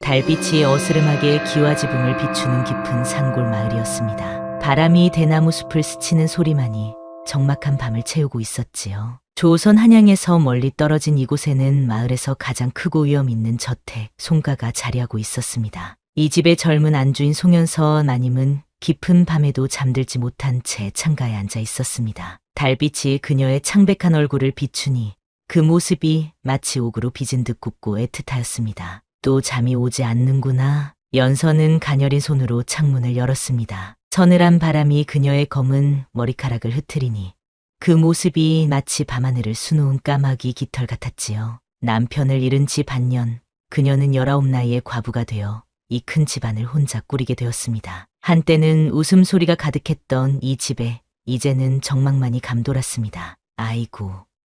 달빛이 어스름하게 기와 지붕을 비추는 깊은 산골 마을이었습니다. 바람이 대나무 숲을 스치는 소리만이 적막한 밤을 채우고 있었지요. 조선 한양에서 멀리 떨어진 이곳에는 마을에서 가장 크고 위험 있는 저택 송가가 자리하고 있었습니다. 이 집의 젊은 안주인 송현서 마님은 깊은 밤에도 잠들지 못한 채 창가에 앉아 있었습니다. 달빛이 그녀의 창백한 얼굴을 비추니 그 모습이 마치 옥으로 빚은 듯 굽고 애틋하였습니다. 또 잠이 오지 않는구나. 연서는 가녀린 손으로 창문을 열었습니다. 서늘한 바람이 그녀의 검은 머리카락을 흐트리니 그 모습이 마치 밤하늘을 수놓은 까마귀 깃털 같았지요. 남편을 잃은 지 반년, 그녀는 19 나이에 과부가 되어 이 큰 집안을 혼자 꾸리게 되었습니다. 한때는 웃음소리가 가득했던 이 집에 이제는 적막만이 감돌았습니다. 아이고,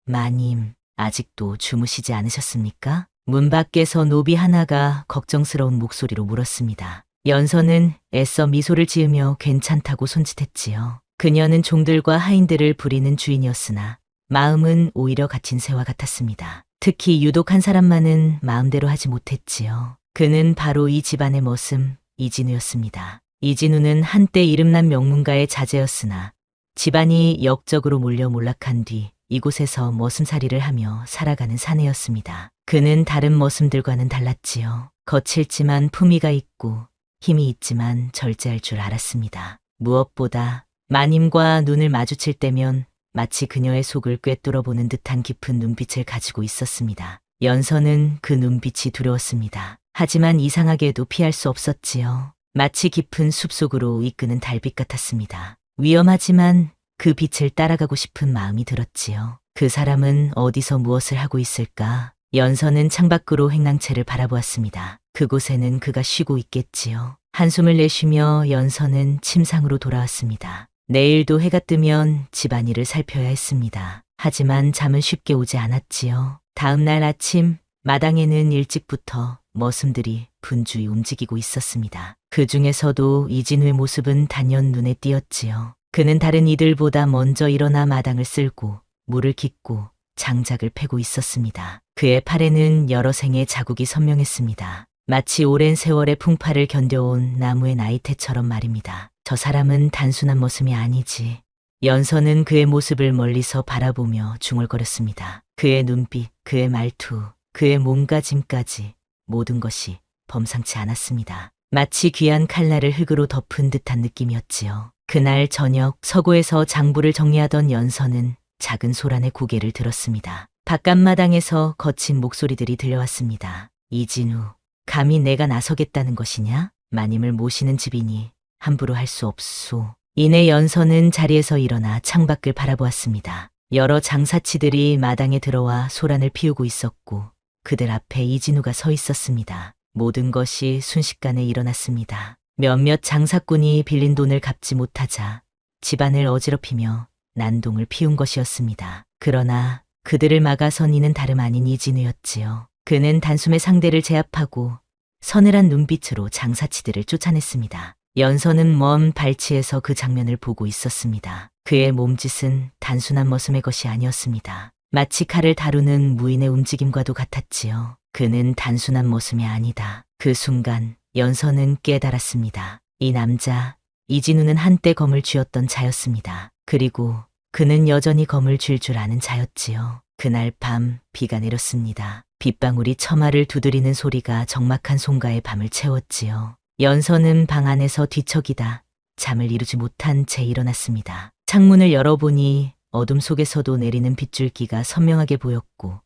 마님, 아직도 주무시지 않으셨습니까? 문 밖에서 노비 하나가 걱정스러운 목소리로 물었습니다. 연서는 애써 미소를 지으며 괜찮다고 손짓했지요. 그녀는 종들과 하인들을 부리는 주인이었으나 마음은 오히려 갇힌 새와 같았습니다. 특히 유독 한 사람만은 마음대로 하지 못했지요. 그는 바로 이 집안의 머슴 이진우였습니다. 이진우는 한때 이름난 명문가의 자제였으나 집안이 역적으로 몰려 몰락한 뒤 이곳에서 머슴살이를 하며 살아가는 사내였습니다. 그는 다른 머슴들과는 달랐지요. 거칠지만 품위가 있고 힘이 있지만 절제할 줄 알았습니다. 무엇보다 마님과 눈을 마주칠 때면 마치 그녀의 속을 꿰뚫어보는 듯한 깊은 눈빛을 가지고 있었습니다. 연서는 그 눈빛이 두려웠습니다. 하지만 이상하게도 피할 수 없었지요. 마치 깊은 숲속으로 이끄는 달빛 같았습니다. 위험하지만 그 빛을 따라가고 싶은 마음이 들었지요. 그 사람은 어디서 무엇을 하고 있을까? 연서는 창밖으로 횡랑채를 바라보았습니다. 그곳에는 그가 쉬고 있겠지요. 한숨을 내쉬며 연서는 침상으로 돌아왔습니다. 내일도 해가 뜨면 집안일을 살펴야 했습니다. 하지만 잠은 쉽게 오지 않았지요. 다음 날 아침 마당에는 일찍부터 머슴들이 분주히 움직이고 있었습니다. 그 중에서도 이진우의 모습은 단연 눈에 띄었지요. 그는 다른 이들보다 먼저 일어나 마당을 쓸고 물을 깃고 장작을 패고 있었습니다. 그의 팔에는 여러 생의 자국이 선명했습니다. 마치 오랜 세월의 풍파를 견뎌온 나무의 나이테처럼 말입니다. 저 사람은 단순한 머슴이 아니지. 연서는 그의 모습을 멀리서 바라보며 중얼거렸습니다. 그의 눈빛, 그의 말투, 그의 몸가짐까지 모든 것이 범상치 않았습니다. 마치 귀한 칼날을 흙으로 덮은 듯한 느낌이었지요. 그날 저녁 서고에서 장부를 정리하던 연서는 작은 소란의 고개를 들었습니다. 바깥마당에서 거친 목소리들이 들려왔습니다. 이진우, 감히 내가 나서겠다는 것이냐? 마님을 모시는 집이니 함부로 할 수 없소. 이내 연서는 자리에서 일어나 창밖을 바라보았습니다. 여러 장사치들이 마당에 들어와 소란을 피우고 있었고 그들 앞에 이진우가 서 있었습니다. 모든 것이 순식간에 일어났습니다. 몇몇 장사꾼이 빌린 돈을 갚지 못하자 집안을 어지럽히며 난동을 피운 것이었습니다. 그러나 그들을 막아선 이는 다름 아닌 이진우였지요. 그는 단숨에 상대를 제압하고 서늘한 눈빛으로 장사치들을 쫓아냈습니다. 연서는 먼 발치에서 그 장면을 보고 있었습니다. 그의 몸짓은 단순한 머슴의 것이 아니었습니다. 마치 칼을 다루는 무인의 움직임과도 같았지요. 그는 단순한 머슴이 아니다. 그 순간 연서는 깨달았습니다. 이 남자, 이진우는 한때 검을 쥐었던 자였습니다. 그리고 그는 여전히 검을 쥘 줄 아는 자였지요. 그날 밤 비가 내렸습니다. 빗방울이 처마를 두드리는 소리가 적막한 송가의 밤을 채웠지요. 연서는 방 안에서 뒤척이다 잠을 이루지 못한 채 일어났습니다. 창문을 열어보니 어둠 속에서도 내리는 빗줄기가 선명하게 보였고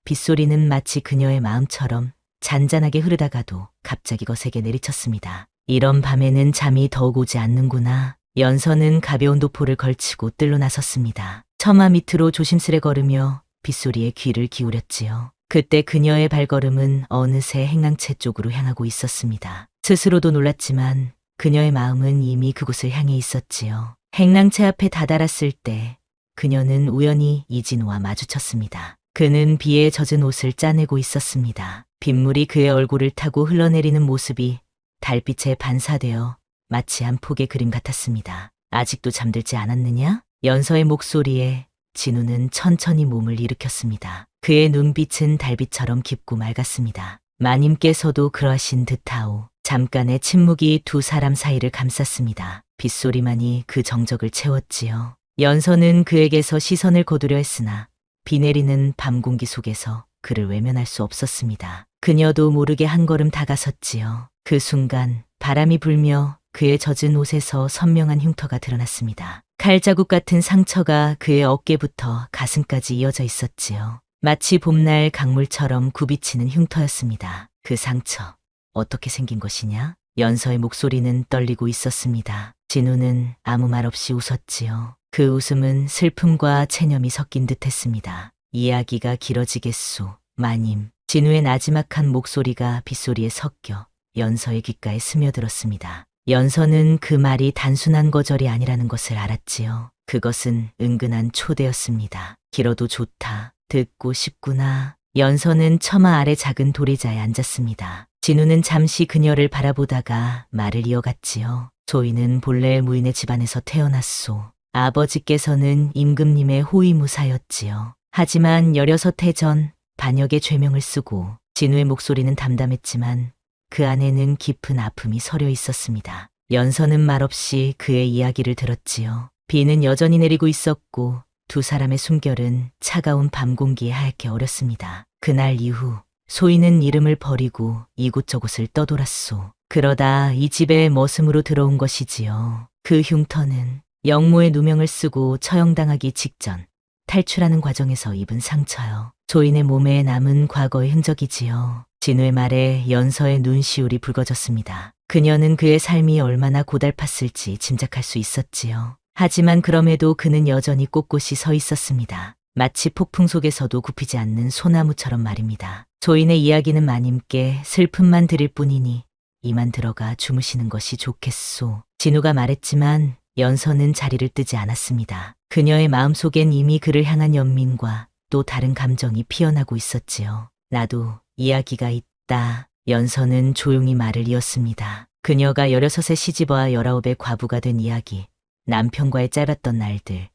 빗소리는 마치 그녀의 마음처럼 잔잔하게 흐르다가도 갑자기 거세게 내리쳤습니다. 이런 밤에는 잠이 더욱 오지 않는구나. 연서는 가벼운 도포를 걸치고 뜰로 나섰습니다. 처마 밑으로 조심스레 걸으며 빗소리에 귀를 기울였지요. 그때 그녀의 발걸음은 어느새 행랑채 쪽으로 향하고 있었습니다. 스스로도 놀랐지만 그녀의 마음은 이미 그곳을 향해 있었지요. 행랑채 앞에 다다랐을 때 그녀는 우연히 이진우와 마주쳤습니다. 그는 비에 젖은 옷을 짜내고 있었습니다. 빗물이 그의 얼굴을 타고 흘러내리는 모습이 달빛에 반사되어 마치 한 폭의 그림 같았습니다. 아직도 잠들지 않았느냐? 연서의 목소리에 진우는 천천히 몸을 일으켰습니다. 그의 눈빛은 달빛처럼 깊고 맑았습니다. 마님께서도 그러하신 듯하오. 잠깐의 침묵이 두 사람 사이를 감쌌습니다. 빗소리만이 그 정적을 채웠지요. 연서는 그에게서 시선을 거두려 했으나 비 내리는 밤 공기 속에서 그를 외면할 수 없었습니다. 그녀도 모르게 한 걸음 다가섰지요. 그 순간 바람이 불며 그의 젖은 옷에서 선명한 흉터가 드러났습니다. 칼자국 같은 상처가 그의 어깨부터 가슴까지 이어져 있었지요. 마치 봄날 강물처럼 굽이치는 흉터였습니다. 그 상처, 어떻게 생긴 것이냐? 연서의 목소리는 떨리고 있었습니다. 진우는 아무 말 없이 웃었지요. 그 웃음은 슬픔과 체념이 섞인 듯했습니다. 이야기가 길어지겠소, 마님. 진우의 나지막한 목소리가 빗소리에 섞여 연서의 귓가에 스며들었습니다. 연서는 그 말이 단순한 거절이 아니라는 것을 알았지요. 그것은 은근한 초대였습니다. 길어도 좋다. 듣고 싶구나. 연서는 처마 아래 작은 도리자에 앉았습니다. 진우는 잠시 그녀를 바라보다가 말을 이어갔지요. 저희는 본래 무인의 집안에서 태어났소. 아버지께서는 임금님의 호위무사였지요. 하지만 16해 전 반역의 죄명을 쓰고 진우의 목소리는 담담했지만 그 안에는 깊은 아픔이 서려 있었습니다. 연서는 말없이 그의 이야기를 들었지요. 비는 여전히 내리고 있었고 두 사람의 숨결은 차가운 밤 공기에 하얗게 얼었습니다. 그날 이후 소희는 이름을 버리고 이곳저곳을 떠돌았소. 그러다 이 집에 머슴으로 들어온 것이지요. 그 흉터는 영모의 누명을 쓰고 처형당하기 직전 탈출하는 과정에서 입은 상처요. 조인의 몸에 남은 과거의 흔적이지요. 진우의 말에 연서의 눈시울이 붉어졌습니다. 그녀는 그의 삶이 얼마나 고달팠을지 짐작할 수 있었지요. 하지만 그럼에도 그는 여전히 꼿꼿이 서 있었습니다. 마치 폭풍 속에서도 굽히지 않는 소나무처럼 말입니다. 조인의 이야기는 마님께 슬픔만 드릴 뿐이니 이만 들어가 주무시는 것이 좋겠소. 진우가 말했지만 연서는 자리를 뜨지 않았습니다. 그녀의 마음속엔 이미 그를 향한 연민과 또 다른 감정이 피어나고 있었지요. 나도 이야기가 있다. 연서는 조용히 말을 이었습니다. 그녀가 16에 시집와 19에 과부가 된 이야기, 남편과의 짧았던 날들,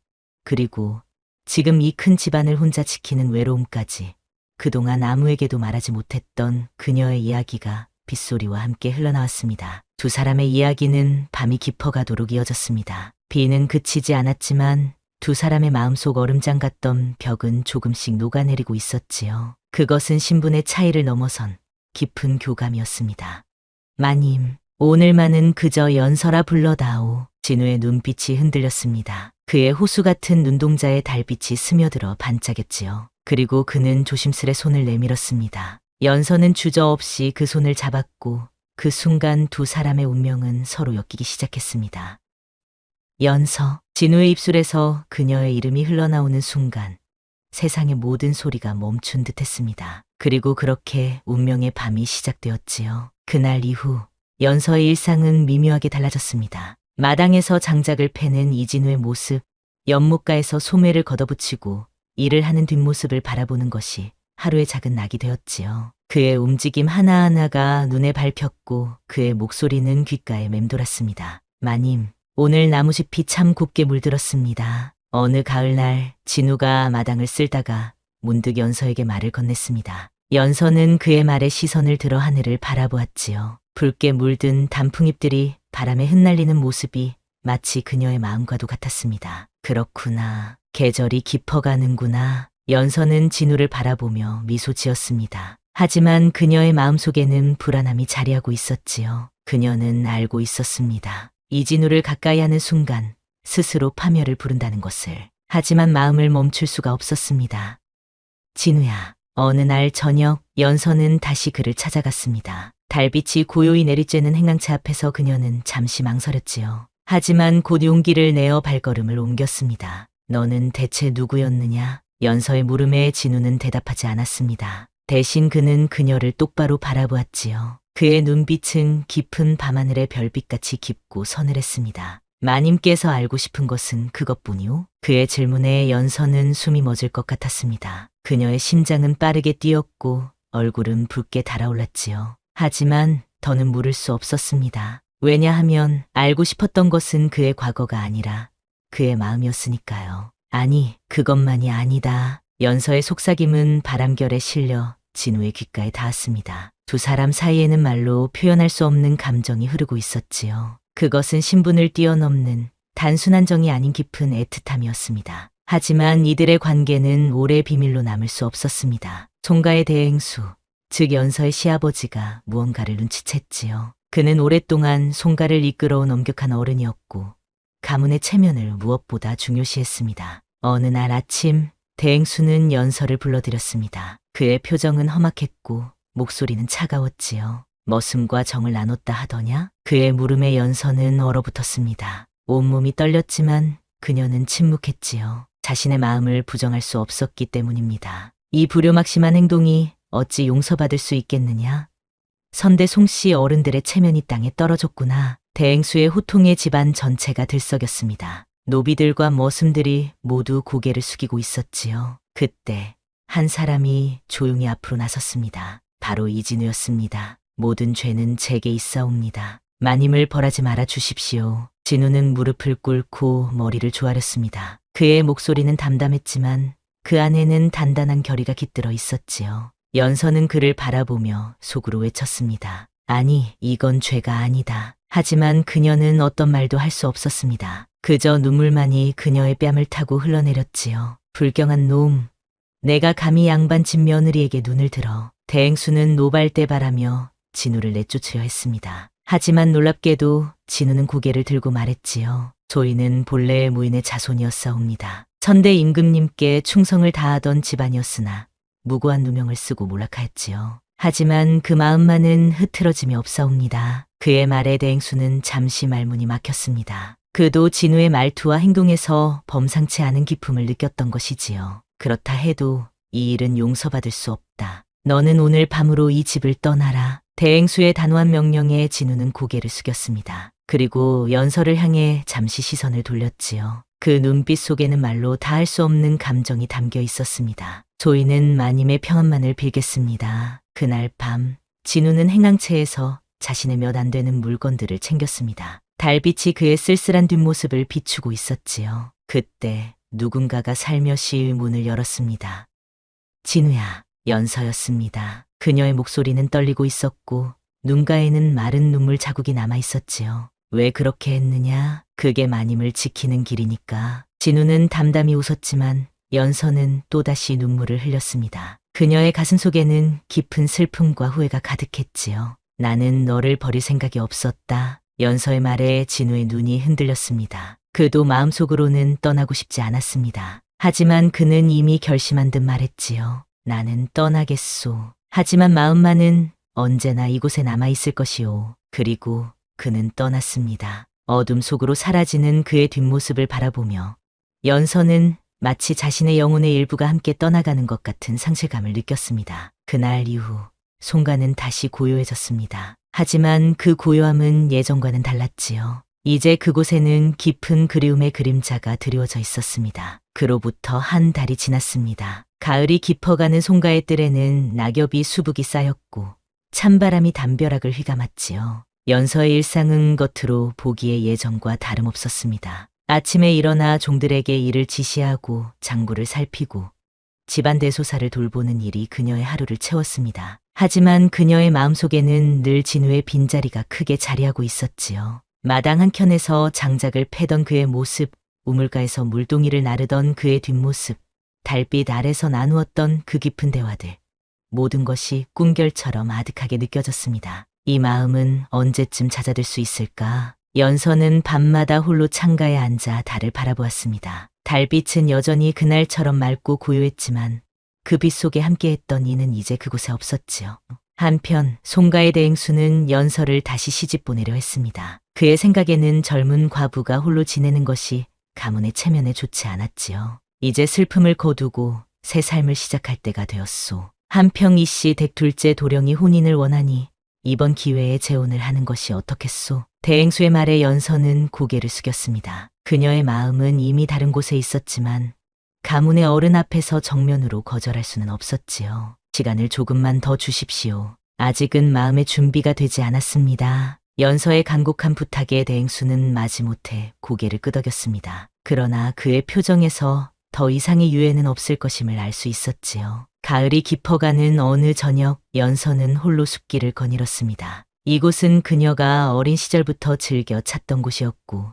그리고 지금 이 큰 집안을 혼자 지키는 외로움까지 그동안 아무에게도 말하지 못했던 그녀의 이야기가 빗소리와 함께 흘러나왔습니다. 두 사람의 이야기는 밤이 깊어가도록 이어졌습니다. 비는 그치지 않았지만 두 사람의 마음속 얼음장 같던 벽은 조금씩 녹아내리고 있었지요. 그것은 신분의 차이를 넘어선 깊은 교감이었습니다. 마님, 오늘만은 그저 연서라 불러다오. 진우의 눈빛이 흔들렸습니다. 그의 호수 같은 눈동자에 달빛이 스며들어 반짝였지요. 그리고 그는 조심스레 손을 내밀었습니다. 연서는 주저없이 그 손을 잡았고 그 순간 두 사람의 운명은 서로 엮이기 시작했습니다. 연서, 진우의 입술에서 그녀의 이름이 흘러나오는 순간 세상의 모든 소리가 멈춘 듯했습니다. 그리고 그렇게 운명의 밤이 시작되었지요. 그날 이후 연서의 일상은 미묘하게 달라졌습니다. 마당에서 장작을 패는 이진우의 모습, 연못가에서 소매를 걷어붙이고 일을 하는 뒷모습을 바라보는 것이 하루의 작은 낙이 되었지요. 그의 움직임 하나하나가 눈에 밟혔고 그의 목소리는 귓가에 맴돌았습니다. 마님, 오늘 나무숲이 참 곱게 물들었습니다. 어느 가을날 진우가 마당을 쓸다가 문득 연서에게 말을 건넸습니다. 연서는 그의 말에 시선을 들어 하늘을 바라보았지요. 붉게 물든 단풍잎들이 바람에 흩날리는 모습이 마치 그녀의 마음과도 같았습니다. 그렇구나. 계절이 깊어가는구나. 연서는 진우를 바라보며 미소 지었습니다. 하지만 그녀의 마음속에는 불안함이 자리하고 있었지요. 그녀는 알고 있었습니다. 이진우를 가까이 하는 순간 스스로 파멸을 부른다는 것을. 하지만 마음을 멈출 수가 없었습니다. 진우야. 어느 날 저녁 연서는 다시 그를 찾아갔습니다. 달빛이 고요히 내리쬐는 행랑차 앞에서 그녀는 잠시 망설였지요. 하지만 곧 용기를 내어 발걸음을 옮겼습니다. 너는 대체 누구였느냐? 연서의 물음에 진우는 대답하지 않았습니다. 대신 그는 그녀를 똑바로 바라보았지요. 그의 눈빛은 깊은 밤하늘의 별빛같이 깊고 서늘했습니다. 마님께서 알고 싶은 것은 그것뿐이오? 그의 질문에 연서는 숨이 멎을 것 같았습니다. 그녀의 심장은 빠르게 뛰었고 얼굴은 붉게 달아올랐지요. 하지만 더는 물을 수 없었습니다. 왜냐하면 알고 싶었던 것은 그의 과거가 아니라 그의 마음이었으니까요. 아니, 그것만이 아니다. 연서의 속삭임은 바람결에 실려 진우의 귓가에 닿았습니다. 두 사람 사이에는 말로 표현할 수 없는 감정이 흐르고 있었지요. 그것은 신분을 뛰어넘는 단순한 정이 아닌 깊은 애틋함이었습니다. 하지만 이들의 관계는 오래 비밀로 남을 수 없었습니다. 송가의 대행수, 즉 연서의 시아버지가 무언가를 눈치챘지요. 그는 오랫동안 송가를 이끌어온 엄격한 어른이었고 가문의 체면을 무엇보다 중요시했습니다. 어느 날 아침 대행수는 연서를 불러들였습니다. 그의 표정은 험악했고 목소리는 차가웠지요. 머슴과 정을 나눴다 하더냐? 그의 물음에 연서는 얼어붙었습니다. 온몸이 떨렸지만 그녀는 침묵했지요. 자신의 마음을 부정할 수 없었기 때문입니다. 이 불효막심한 행동이 어찌 용서받을 수 있겠느냐? 선대 송씨 어른들의 체면이 땅에 떨어졌구나. 대행수의 호통에 집안 전체가 들썩였습니다. 노비들과 머슴들이 모두 고개를 숙이고 있었지요. 그때 한 사람이 조용히 앞으로 나섰습니다. 바로 이진우였습니다. 모든 죄는 제게 있사옵니다. 마님을 벌하지 말아 주십시오. 진우는 무릎을 꿇고 머리를 조아렸습니다. 그의 목소리는 담담했지만 그 안에는 단단한 결의가 깃들어 있었지요. 연서는 그를 바라보며 속으로 외쳤습니다. 아니, 이건 죄가 아니다. 하지만 그녀는 어떤 말도 할 수 없었습니다. 그저 눈물만이 그녀의 뺨을 타고 흘러내렸지요. 불경한 놈. 내가 감히 양반집 며느리에게 눈을 들어. 대행수는 노발대발하며 진우를 내쫓으려 했습니다. 하지만 놀랍게도 진우는 고개를 들고 말했지요. 저희는 본래의 무인의 자손이었사옵니다. 천대 임금님께 충성을 다하던 집안이었으나 무고한 누명을 쓰고 몰락하였지요. 하지만 그 마음만은 흐트러짐이 없사옵니다. 그의 말에 대행수는 잠시 말문이 막혔습니다. 그도 진우의 말투와 행동에서 범상치 않은 기품을 느꼈던 것이지요. 그렇다 해도 이 일은 용서받을 수 없다. 너는 오늘 밤으로 이 집을 떠나라. 대행수의 단호한 명령에 진우는 고개를 숙였습니다. 그리고 연서를 향해 잠시 시선을 돌렸지요. 그 눈빛 속에는 말로 다할 수 없는 감정이 담겨 있었습니다. 저희는 마님의 평안만을 빌겠습니다. 그날 밤 진우는 행랑채에서 자신의 몇 안 되는 물건들을 챙겼습니다. 달빛이 그의 쓸쓸한 뒷모습을 비추고 있었지요. 그때 누군가가 살며시 문을 열었습니다. 진우야, 연서였습니다. 그녀의 목소리는 떨리고 있었고 눈가에는 마른 눈물 자국이 남아 있었지요. 왜 그렇게 했느냐? 그게 마님을 지키는 길이니까. 진우는 담담히 웃었지만 연서는 또다시 눈물을 흘렸습니다. 그녀의 가슴 속에는 깊은 슬픔과 후회가 가득했지요. 나는 너를 버릴 생각이 없었다. 연서의 말에 진우의 눈이 흔들렸습니다. 그도 마음속으로는 떠나고 싶지 않았습니다. 하지만 그는 이미 결심한 듯 말했지요. 나는 떠나겠소. 하지만 마음만은 언제나 이곳에 남아있을 것이오. 그리고 그는 떠났습니다. 어둠 속으로 사라지는 그의 뒷모습을 바라보며 연서는 마치 자신의 영혼의 일부가 함께 떠나가는 것 같은 상실감을 느꼈습니다. 그날 이후 송가는 다시 고요해졌습니다. 하지만 그 고요함은 예전과는 달랐지요. 이제 그곳에는 깊은 그리움의 그림자가 드리워져 있었습니다. 그로부터 한 달이 지났습니다. 가을이 깊어가는 송가의 뜰에는 낙엽이 수북이 쌓였고 찬바람이 담벼락을 휘감았지요. 연서의 일상은 겉으로 보기에 예전과 다름없었습니다. 아침에 일어나 종들에게 일을 지시하고 장부를 살피고 집안 대소사를 돌보는 일이 그녀의 하루를 채웠습니다. 하지만 그녀의 마음속에는 늘 진우의 빈자리가 크게 자리하고 있었지요. 마당 한켠에서 장작을 패던 그의 모습, 우물가에서 물동이를 나르던 그의 뒷모습, 달빛 아래서 나누었던 그 깊은 대화들. 모든 것이 꿈결처럼 아득하게 느껴졌습니다. 이 마음은 언제쯤 찾아들 수 있을까? 연서는 밤마다 홀로 창가에 앉아 달을 바라보았습니다. 달빛은 여전히 그날처럼 맑고 고요했지만 그 빛 속에 함께했던 이는 이제 그곳에 없었지요. 한편 송가의 대행수는 연서를 다시 시집 보내려 했습니다. 그의 생각에는 젊은 과부가 홀로 지내는 것이 가문의 체면에 좋지 않았지요. 이제 슬픔을 거두고 새 삶을 시작할 때가 되었소. 한평 이씨 댁 둘째 도령이 혼인을 원하니 이번 기회에 재혼을 하는 것이 어떻겠소? 대행수의 말에 연서는 고개를 숙였습니다. 그녀의 마음은 이미 다른 곳에 있었지만 가문의 어른 앞에서 정면으로 거절할 수는 없었지요. 시간을 조금만 더 주십시오. 아직은 마음의 준비가 되지 않았습니다. 연서의 간곡한 부탁에 대행수는 마지못해 고개를 끄덕였습니다. 그러나 그의 표정에서 더 이상의 유해는 없을 것임을 알 수 있었지요. 가을이 깊어가는 어느 저녁 연서는 홀로 숲길을 거닐었습니다. 이곳은 그녀가 어린 시절부터 즐겨 찾던 곳이었고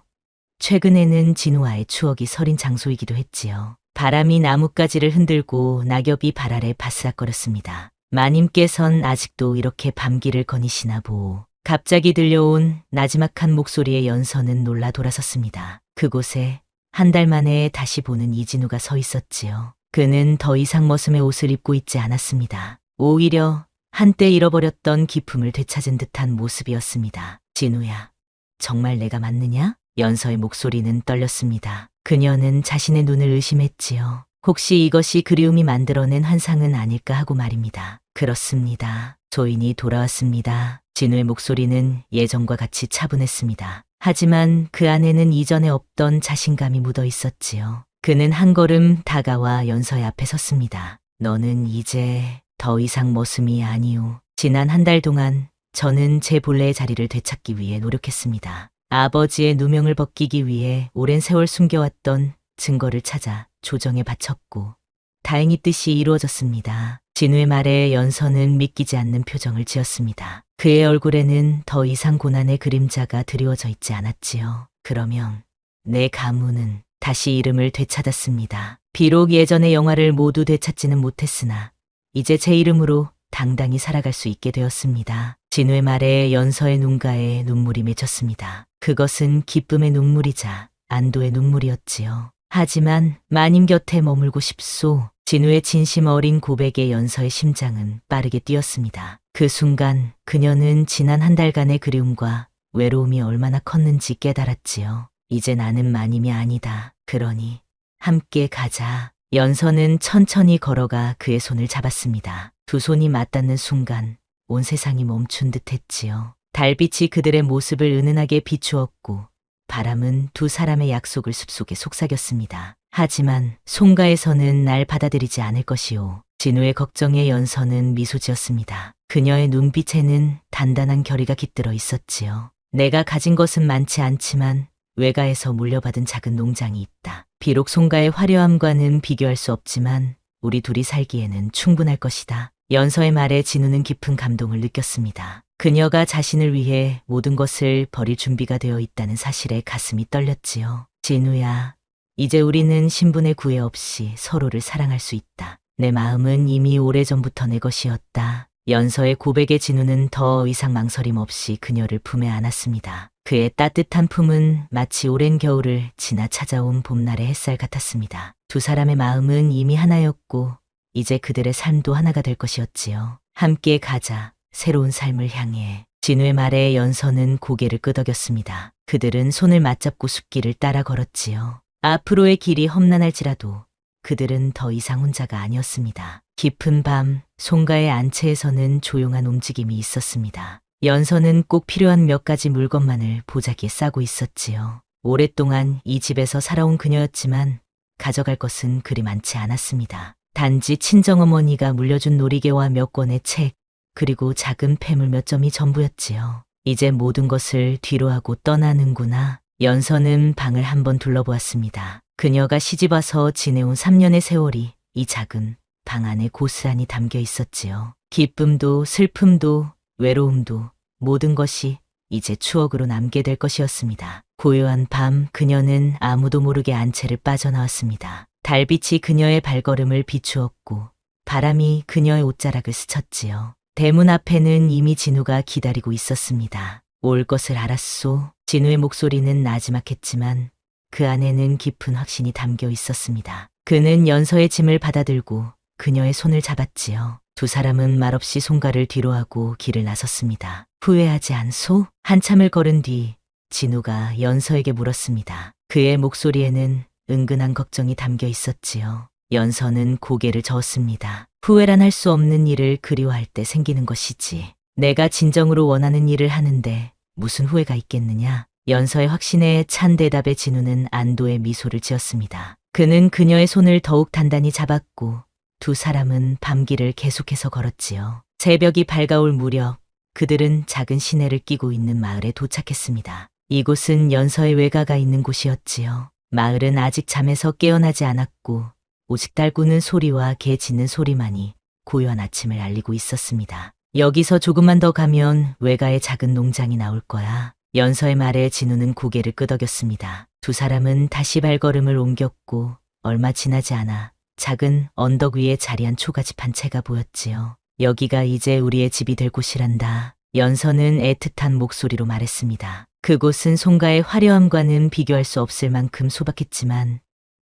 최근에는 진우와의 추억이 서린 장소이기도 했지요. 바람이 나뭇가지를 흔들고 낙엽이 발 아래 바스락거렸습니다. 마님께선 아직도 이렇게 밤길을 거니시나 보오. 갑자기 들려온 나지막한 목소리에 연서는 놀라 돌아섰습니다. 그곳에 한 달 만에 다시 보는 이진우가 서 있었지요. 그는 더 이상 머슴의 옷을 입고 있지 않았습니다. 오히려 한때 잃어버렸던 기품을 되찾은 듯한 모습이었습니다. 진우야, 정말 내가 맞느냐? 연서의 목소리는 떨렸습니다. 그녀는 자신의 눈을 의심했지요. 혹시 이것이 그리움이 만들어낸 환상은 아닐까 하고 말입니다. 그렇습니다. 조인이 돌아왔습니다. 진우의 목소리는 예전과 같이 차분했습니다. 하지만 그 안에는 이전에 없던 자신감이 묻어 있었지요. 그는 한 걸음 다가와 연서의 앞에 섰습니다. 너는 이제 더 이상 머슴이 아니오. 지난 한 달 동안 저는 제 본래의 자리를 되찾기 위해 노력했습니다. 아버지의 누명을 벗기기 위해 오랜 세월 숨겨왔던 증거를 찾아 조정에 바쳤고 다행히 뜻이 이루어졌습니다. 진우의 말에 연서는 믿기지 않는 표정을 지었습니다. 그의 얼굴에는 더 이상 고난의 그림자가 드리워져 있지 않았지요. 그러면 내 가문은 다시 이름을 되찾았습니다. 비록 예전의 영화를 모두 되찾지는 못했으나 이제 제 이름으로 당당히 살아갈 수 있게 되었습니다. 진우의 말에 연서의 눈가에 눈물이 맺혔습니다. 그것은 기쁨의 눈물이자 안도의 눈물이었지요. 하지만 마님 곁에 머물고 싶소. 진우의 진심 어린 고백에 연서의 심장은 빠르게 뛰었습니다. 그 순간 그녀는 지난 한 달간의 그리움과 외로움이 얼마나 컸는지 깨달았지요. 이제 나는 마님이 아니다. 그러니 함께 가자. 연서는 천천히 걸어가 그의 손을 잡았습니다. 두 손이 맞닿는 순간 온 세상이 멈춘 듯 했지요. 달빛이 그들의 모습을 은은하게 비추었고 바람은 두 사람의 약속을 숲속에 속삭였습니다. 하지만 송가에서는 날 받아들이지 않을 것이오. 진우의 걱정에 연서는 미소 지었습니다. 그녀의 눈빛에는 단단한 결의가 깃들어 있었지요. 내가 가진 것은 많지 않지만 외가에서 물려받은 작은 농장이 있다. 비록 송가의 화려함과는 비교할 수 없지만 우리 둘이 살기에는 충분할 것이다. 연서의 말에 진우는 깊은 감동을 느꼈습니다. 그녀가 자신을 위해 모든 것을 버릴 준비가 되어 있다는 사실에 가슴이 떨렸지요. 진우야, 이제 우리는 신분의 구애 없이 서로를 사랑할 수 있다. 내 마음은 이미 오래전부터 내 것이었다. 연서의 고백에 진우는 더 이상 망설임 없이 그녀를 품에 안았습니다. 그의 따뜻한 품은 마치 오랜 겨울을 지나 찾아온 봄날의 햇살 같았습니다. 두 사람의 마음은 이미 하나였고 이제 그들의 삶도 하나가 될 것이었지요. 함께 가자. 새로운 삶을 향해. 진우의 말에 연서는 고개를 끄덕였습니다. 그들은 손을 맞잡고 숲길을 따라 걸었지요. 앞으로의 길이 험난할지라도 그들은 더 이상 혼자가 아니었습니다. 깊은 밤, 송가의 안채에서는 조용한 움직임이 있었습니다. 연서는 꼭 필요한 몇 가지 물건만을 보자기에 싸고 있었지요. 오랫동안 이 집에서 살아온 그녀였지만 가져갈 것은 그리 많지 않았습니다. 단지 친정어머니가 물려준 놀이개와 몇 권의 책, 그리고 작은 폐물 몇 점이 전부였지요. 이제 모든 것을 뒤로하고 떠나는구나. 연서는 방을 한번 둘러보았습니다. 그녀가 시집와서 지내온 3년의 세월이 이 작은 방 안에 고스란히 담겨 있었지요. 기쁨도 슬픔도 외로움도 모든 것이 이제 추억으로 남게 될 것이었습니다. 고요한 밤 그녀는 아무도 모르게 안채를 빠져나왔습니다. 달빛이 그녀의 발걸음을 비추었고 바람이 그녀의 옷자락을 스쳤지요. 대문 앞에는 이미 진우가 기다리고 있었습니다. 올 것을 알았소. 진우의 목소리는 나지막했지만 그 안에는 깊은 확신이 담겨 있었습니다. 그는 연서의 짐을 받아들고 그녀의 손을 잡았지요. 두 사람은 말없이 송가를 뒤로하고 길을 나섰습니다. 후회하지 않소? 한참을 걸은 뒤 진우가 연서에게 물었습니다. 그의 목소리에는 은근한 걱정이 담겨 있었지요. 연서는 고개를 저었습니다. 후회란 할 수 없는 일을 그리워할 때 생기는 것이지. 내가 진정으로 원하는 일을 하는데 무슨 후회가 있겠느냐? 연서의 확신에 찬 대답에 진우는 안도의 미소를 지었습니다. 그는 그녀의 손을 더욱 단단히 잡았고 두 사람은 밤길을 계속해서 걸었지요. 새벽이 밝아올 무렵 그들은 작은 시내를 끼고 있는 마을에 도착했습니다. 이곳은 연서의 외가가 있는 곳이었지요. 마을은 아직 잠에서 깨어나지 않았고 오직 딸 꾸는 소리와 개 짖는 소리만이 고요한 아침을 알리고 있었습니다. 여기서 조금만 더 가면 외가의 작은 농장이 나올 거야. 연서의 말에 진우는 고개를 끄덕였습니다. 두 사람은 다시 발걸음을 옮겼고 얼마 지나지 않아 작은 언덕 위에 자리한 초가집 한 채가 보였지요. 여기가 이제 우리의 집이 될 곳이란다. 연서는 애틋한 목소리로 말했습니다. 그곳은 송가의 화려함과는 비교할 수 없을 만큼 소박했지만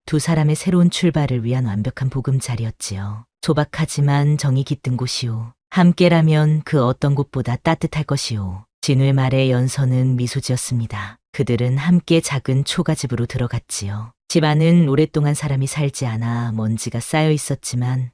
두 사람의 새로운 출발을 위한 완벽한 보금자리였지요. 소박하지만 정이 깃든 곳이오. 함께라면 그 어떤 곳보다 따뜻할 것이오. 진우의 말에 연서는 미소 지었습니다. 그들은 함께 작은 초가집으로 들어갔지요. 집 안은 오랫동안 사람이 살지 않아 먼지가 쌓여 있었지만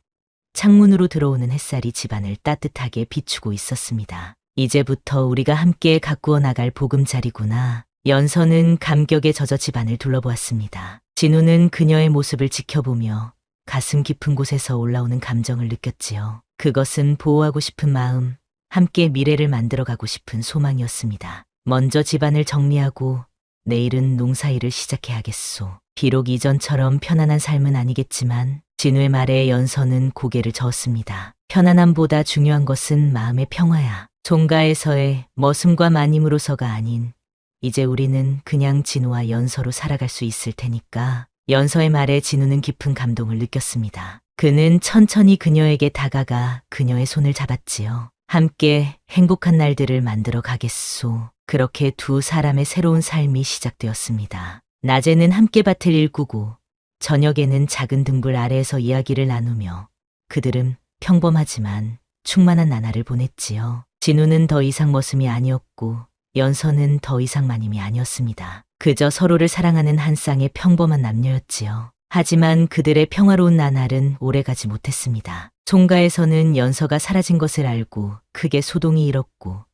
창문으로 들어오는 햇살이 집안을 따뜻하게 비추고 있었습니다. 이제부터 우리가 함께 가꾸어 나갈 보금자리구나. 연서는 감격에 젖어 집안을 둘러보았습니다. 진우는 그녀의 모습을 지켜보며 가슴 깊은 곳에서 올라오는 감정을 느꼈지요. 그것은 보호하고 싶은 마음, 함께 미래를 만들어가고 싶은 소망이었습니다. 먼저 집안을 정리하고 내일은 농사일을 시작해야겠소. 비록 이전처럼 편안한 삶은 아니겠지만 진우의 말에 연서는 고개를 저었습니다. 편안함보다 중요한 것은 마음의 평화야. 송가에서의 머슴과 마님으로서가 아닌 이제 우리는 그냥 진우와 연서로 살아갈 수 있을 테니까. 연서의 말에 진우는 깊은 감동을 느꼈습니다. 그는 천천히 그녀에게 다가가 그녀의 손을 잡았지요. 함께 행복한 날들을 만들어 가겠소. 그렇게 두 사람의 새로운 삶이 시작되었습니다. 낮에는 함께 밭을 일구고 저녁에는 작은 등불 아래에서 이야기를 나누며 그들은 평범하지만 충만한 나날을 보냈지요. 진우는 더 이상 머슴이 아니었고 연서는 더 이상 마님이 아니었습니다. 그저 서로를 사랑하는 한 쌍의 평범한 남녀였지요. 하지만 그들의 평화로운 나날은 오래가지 못했습니다. 송가에서는 연서가 사라진 것을 알고 크게 소동이 일었고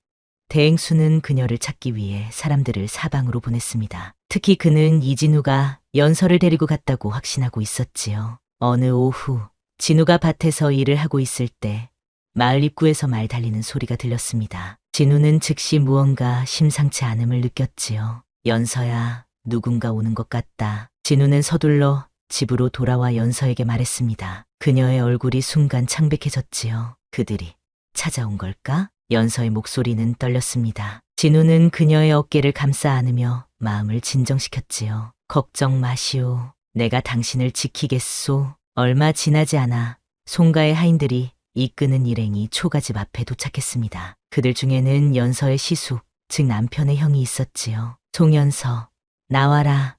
대행수는 그녀를 찾기 위해 사람들을 사방으로 보냈습니다. 특히 그는 이진우가 연서를 데리고 갔다고 확신하고 있었지요. 어느 오후 진우가 밭에서 일을 하고 있을 때 마을 입구에서 말 달리는 소리가 들렸습니다. 진우는 즉시 무언가 심상치 않음을 느꼈지요. 연서야, 누군가 오는 것 같다. 진우는 서둘러 집으로 돌아와 연서에게 말했습니다. 그녀의 얼굴이 순간 창백해졌지요. 그들이 찾아온 걸까? 연서의 목소리는 떨렸습니다. 진우는 그녀의 어깨를 감싸 안으며 마음을 진정시켰지요. 걱정 마시오. 내가 당신을 지키겠소. 얼마 지나지 않아 송가의 하인들이 이끄는 일행이 초가집 앞에 도착했습니다. 그들 중에는 연서의 시숙, 즉 남편의 형이 있었지요. 송연서, 나와라.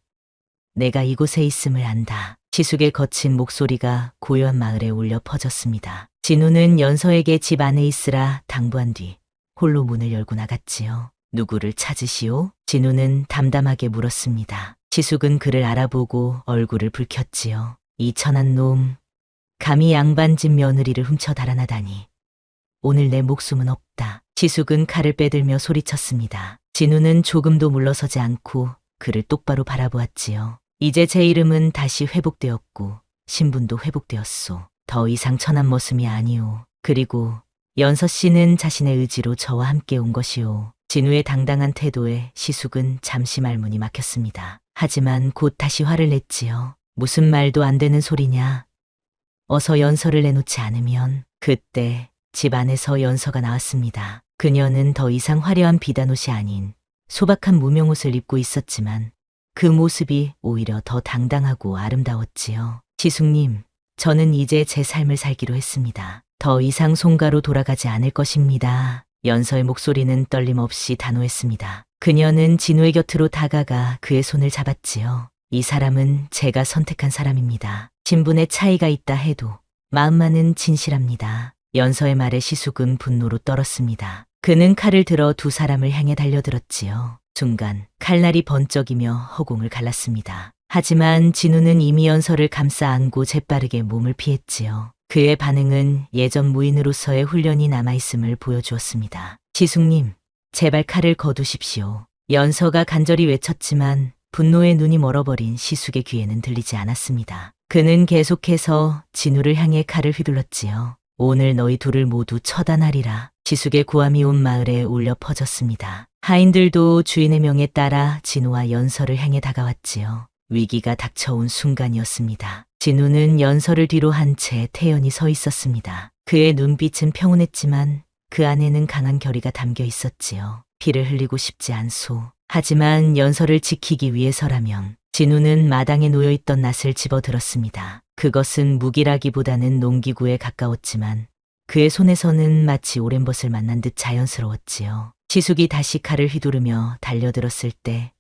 내가 이곳에 있음을 안다. 시숙의 거친 목소리가 고요한 마을에 울려 퍼졌습니다. 진우는 연서에게 집 안에 있으라 당부한 뒤 홀로 문을 열고 나갔지요. 누구를 찾으시오? 진우는 담담하게 물었습니다. 시숙은 그를 알아보고 얼굴을 붉혔지요. 이 천한 놈, 감히 양반집 며느리를 훔쳐 달아나다니. 오늘 내 목숨은 없다. 시숙은 칼을 빼들며 소리쳤습니다. 진우는 조금도 물러서지 않고 그를 똑바로 바라보았지요. 이제 제 이름은 다시 회복되었고 신분도 회복되었소. 더 이상 천한 머슴이 아니오. 그리고 연서 씨는 자신의 의지로 저와 함께 온 것이오. 진우의 당당한 태도에 시숙은 잠시 말문이 막혔습니다. 하지만 곧 다시 화를 냈지요. 무슨 말도 안 되는 소리냐. 어서 연서를 내놓지 않으면. 그때 집 안에서 연서가 나왔습니다. 그녀는 더 이상 화려한 비단옷이 아닌 소박한 무명옷을 입고 있었지만 그 모습이 오히려 더 당당하고 아름다웠지요. 시숙님, 저는 이제 제 삶을 살기로 했습니다. 더 이상 송가로 돌아가지 않을 것입니다. 연서의 목소리는 떨림 없이 단호했습니다. 그녀는 진우의 곁으로 다가가 그의 손을 잡았지요. 이 사람은 제가 선택한 사람입니다. 신분의 차이가 있다 해도 마음만은 진실합니다. 연서의 말에 시숙은 분노로 떨었습니다. 그는 칼을 들어 두 사람을 향해 달려들었지요. 순간 칼날이 번쩍이며 허공을 갈랐습니다. 하지만 진우는 이미 연서를 감싸 안고 재빠르게 몸을 피했지요. 그의 반응은 예전 무인으로서의 훈련이 남아있음을 보여주었습니다. 시숙님, 제발 칼을 거두십시오. 연서가 간절히 외쳤지만 분노에 눈이 멀어버린 시숙의 귀에는 들리지 않았습니다. 그는 계속해서 진우를 향해 칼을 휘둘렀지요. 오늘 너희 둘을 모두 처단하리라. 시숙의 고함이 온 마을에 울려 퍼졌습니다. 하인들도 주인의 명에 따라 진우와 연서를 향해 다가왔지요. 위기가 닥쳐온 순간이었습니다. 진우는 연서를 뒤로 한 채 태연히 서 있었습니다. 그의 눈빛은 평온했지만 그 안에는 강한 결의가 담겨 있었지요. 피를 흘리고 싶지 않소. 하지만 연서를 지키기 위해서라면 진우는 마당에 놓여있던 낫을 집어들었습니다. 그것은 무기라기보다는 농기구에 가까웠지만 그의 손에서는 마치 오랜 벗을 만난 듯 자연스러웠지요. 시숙이 다시 칼을 휘두르며 달려들었을 때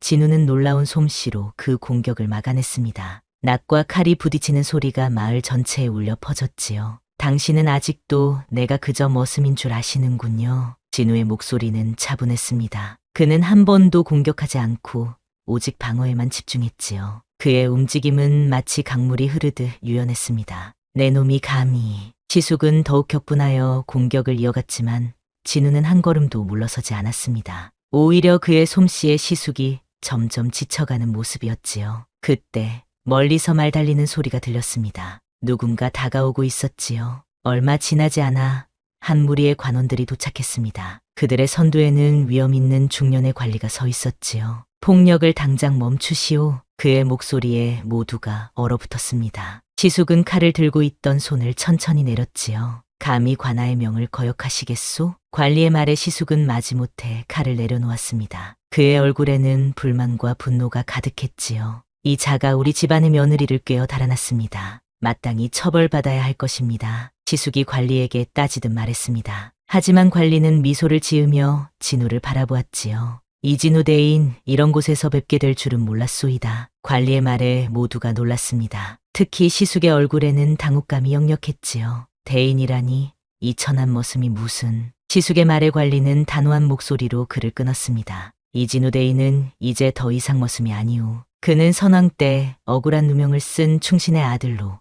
진우는 놀라운 솜씨로 그 공격을 막아냈습니다. 낫과 칼이 부딪히는 소리가 마을 전체에 울려 퍼졌지요. 당신은 아직도 내가 그저 머슴인 줄 아시는군요. 진우의 목소리는 차분했습니다. 그는 한 번도 공격하지 않고 오직 방어에만 집중했지요. 그의 움직임은 마치 강물이 흐르듯 유연했습니다. 내 놈이 감히. 시숙은 더욱 격분하여 공격을 이어갔지만 진우는 한 걸음도 물러서지 않았습니다. 오히려 그의 솜씨에 시숙이 점점 지쳐가는 모습이었지요. 그때 멀리서 말 달리는 소리가 들렸습니다. 누군가 다가오고 있었지요. 얼마 지나지 않아 한 무리의 관원들이 도착했습니다. 그들의 선두에는 위험 있는 중년의 관리가 서 있었지요. 폭력을 당장 멈추시오. 그의 목소리에 모두가 얼어붙었습니다. 시숙은 칼을 들고 있던 손을 천천히 내렸지요. 감히 관아의 명을 거역하시겠소? 관리의 말에 시숙은 마지못해 칼을 내려놓았습니다. 그의 얼굴에는 불만과 분노가 가득했지요. 이 자가 우리 집안의 며느리를 꿰어 달아났습니다. 마땅히 처벌받아야 할 것입니다. 시숙이 관리에게 따지듯 말했습니다. 하지만 관리는 미소를 지으며 진우를 바라보았지요. 이진우 대인, 이런 곳에서 뵙게 될 줄은 몰랐소이다. 관리의 말에 모두가 놀랐습니다. 특히 시숙의 얼굴에는 당혹감이 역력했지요. 대인이라니 이 천한 머슴이 무슨. 시숙의 말에 관리는 단호한 목소리로 그를 끊었습니다. 이진우 대인은 이제 더 이상 머슴이 아니오. 그는 선왕 때 억울한 누명을 쓴 충신의 아들로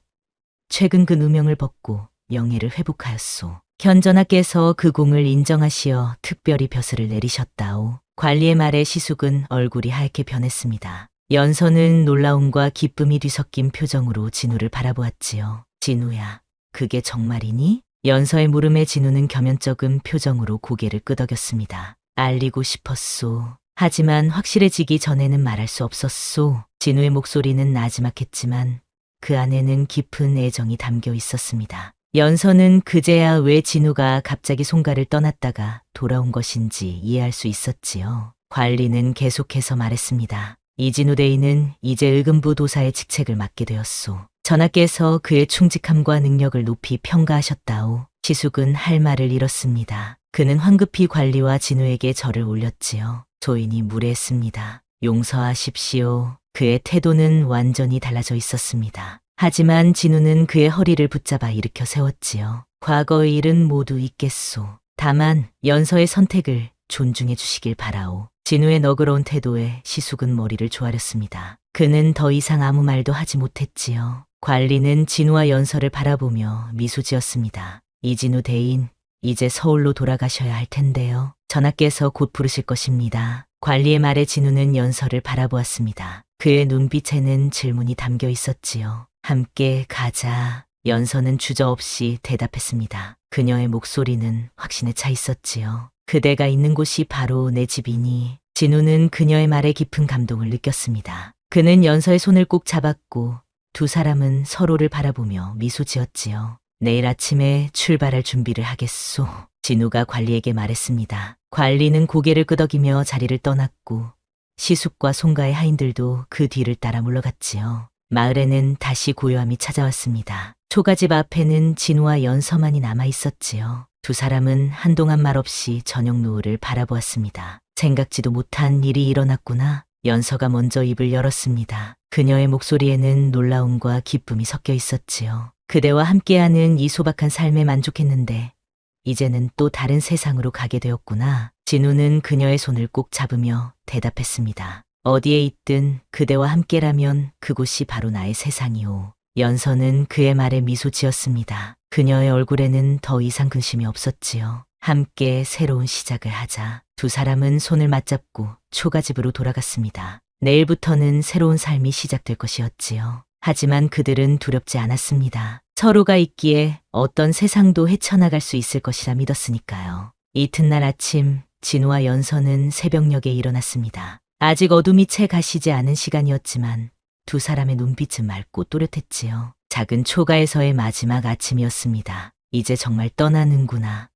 최근 그 누명을 벗고 명예를 회복하였소. 현전하께서 그 공을 인정하시어 특별히 벼슬을 내리셨다오. 관리의 말에 시숙은 얼굴이 하얗게 변했습니다. 연서는 놀라움과 기쁨이 뒤섞인 표정으로 진우를 바라보았지요. 진우야, 그게 정말이니? 연서의 물음에 진우는 겸연쩍은 표정으로 고개를 끄덕였습니다. 알리고 싶었소. 하지만 확실해지기 전에는 말할 수 없었소. 진우의 목소리는 나지막했지만 그 안에는 깊은 애정이 담겨 있었습니다. 연서는 그제야 왜 진우가 갑자기 송가를 떠났다가 돌아온 것인지 이해할 수 있었지요. 관리는 계속해서 말했습니다. 이진우 대인은 이제 의금부 도사의 직책을 맡게 되었소. 전하께서 그의 충직함과 능력을 높이 평가하셨다오. 시숙은 할 말을 잃었습니다. 그는 황급히 관리와 진우에게 절을 올렸지요. 소인이 무례했습니다. 용서하십시오. 그의 태도는 완전히 달라져 있었습니다. 하지만 진우는 그의 허리를 붙잡아 일으켜 세웠지요. 과거의 일은 모두 잊겠소. 다만 연서의 선택을 존중해 주시길 바라오. 진우의 너그러운 태도에 시숙은 머리를 조아렸습니다. 그는 더 이상 아무 말도 하지 못했지요. 관리는 진우와 연서를 바라보며 미소 지었습니다. 이진우 대인, 이제 서울로 돌아가셔야 할 텐데요. 전하께서 곧 부르실 것입니다. 관리의 말에 진우는 연서를 바라보았습니다. 그의 눈빛에는 질문이 담겨 있었지요. 함께 가자. 연서는 주저없이 대답했습니다. 그녀의 목소리는 확신에 차 있었지요. 그대가 있는 곳이 바로 내 집이니. 진우는 그녀의 말에 깊은 감동을 느꼈습니다. 그는 연서의 손을 꼭 잡았고 두 사람은 서로를 바라보며 미소 지었지요. 내일 아침에 출발할 준비를 하겠소. 진우가 관리에게 말했습니다. 관리는 고개를 끄덕이며 자리를 떠났고 시숙과 송가의 하인들도 그 뒤를 따라 물러갔지요. 마을에는 다시 고요함이 찾아왔습니다. 초가집 앞에는 진우와 연서만이 남아 있었지요. 두 사람은 한동안 말없이 저녁 노을을 바라보았습니다. 생각지도 못한 일이 일어났구나. 연서가 먼저 입을 열었습니다. 그녀의 목소리에는 놀라움과 기쁨이 섞여 있었지요. 그대와 함께하는 이 소박한 삶에 만족했는데 이제는 또 다른 세상으로 가게 되었구나. 진우는 그녀의 손을 꼭 잡으며 대답했습니다. 어디에 있든 그대와 함께라면 그곳이 바로 나의 세상이오. 연서는 그의 말에 미소 지었습니다. 그녀의 얼굴에는 더 이상 근심이 없었지요. 함께 새로운 시작을 하자. 두 사람은 손을 맞잡고 초가집으로 돌아갔습니다. 내일부터는 새로운 삶이 시작될 것이었지요. 하지만 그들은 두렵지 않았습니다. 서로가 있기에 어떤 세상도 헤쳐나갈 수 있을 것이라 믿었으니까요. 이튿날 아침 진우와 연서는 새벽녘에 일어났습니다. 아직 어둠이 채 가시지 않은 시간이었지만 두 사람의 눈빛은 맑고 또렷했지요. 작은 초가에서의 마지막 아침이었습니다. 이제 정말 떠나는구나.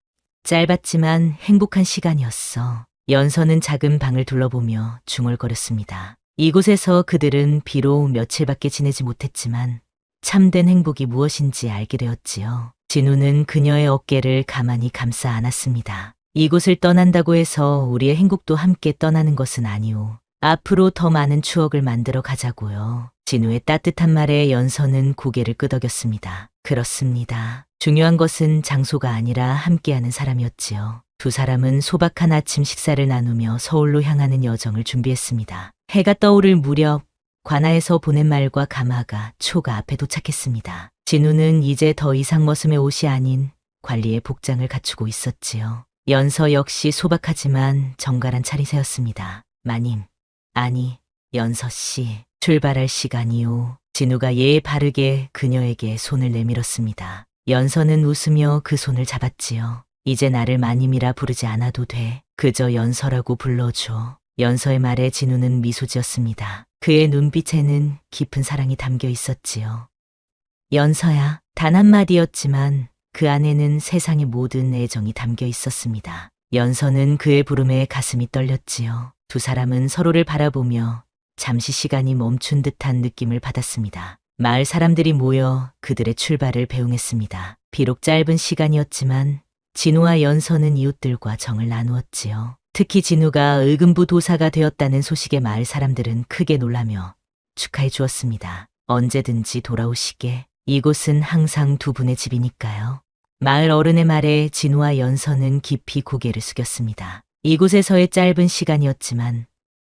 짧았지만 행복한 시간이었어. 연서는 작은 방을 둘러보며 중얼거렸습니다. 이곳에서 그들은 비록 며칠밖에 지내지 못했지만 참된 행복이 무엇인지 알게 되었지요. 진우는 그녀의 어깨를 가만히 감싸 안았습니다. 이곳을 떠난다고 해서 우리의 행복도 함께 떠나는 것은 아니오. 앞으로 더 많은 추억을 만들어 가자고요. 진우의 따뜻한 말에 연서는 고개를 끄덕였습니다. 그렇습니다. 중요한 것은 장소가 아니라 함께하는 사람이었지요. 두 사람은 소박한 아침 식사를 나누며 서울로 향하는 여정을 준비했습니다. 해가 떠오를 무렵 관아에서 보낸 말과 가마가 초가 앞에 도착했습니다. 진우는 이제 더 이상 머슴의 옷이 아닌 관리의 복장을 갖추고 있었지요. 연서 역시 소박하지만 정갈한 차림새였습니다. 마님, 아니, 연서 씨, 출발할 시간이요. 진우가 예의 바르게 그녀에게 손을 내밀었습니다. 연서는 웃으며 그 손을 잡았지요. 이제 나를 마님이라 부르지 않아도 돼. 그저 연서라고 불러줘. 연서의 말에 진우는 미소 지었습니다. 그의 눈빛에는 깊은 사랑이 담겨 있었지요. 연서야, 단 한마디였지만 그 안에는 세상의 모든 애정이 담겨 있었습니다. 연서는 그의 부름에 가슴이 떨렸지요. 두 사람은 서로를 바라보며 잠시 시간이 멈춘 듯한 느낌을 받았습니다. 마을 사람들이 모여 그들의 출발을 배웅했습니다. 비록 짧은 시간이었지만 진우와 연서는 이웃들과 정을 나누었지요. 특히 진우가 의금부 도사가 되었다는 소식에 마을 사람들은 크게 놀라며 축하해 주었습니다. 언제든지 돌아오시게. 이곳은 항상 두 분의 집이니까요. 마을 어른의 말에 진우와 연서는 깊이 고개를 숙였습니다. 이곳에서의 짧은 시간이었지만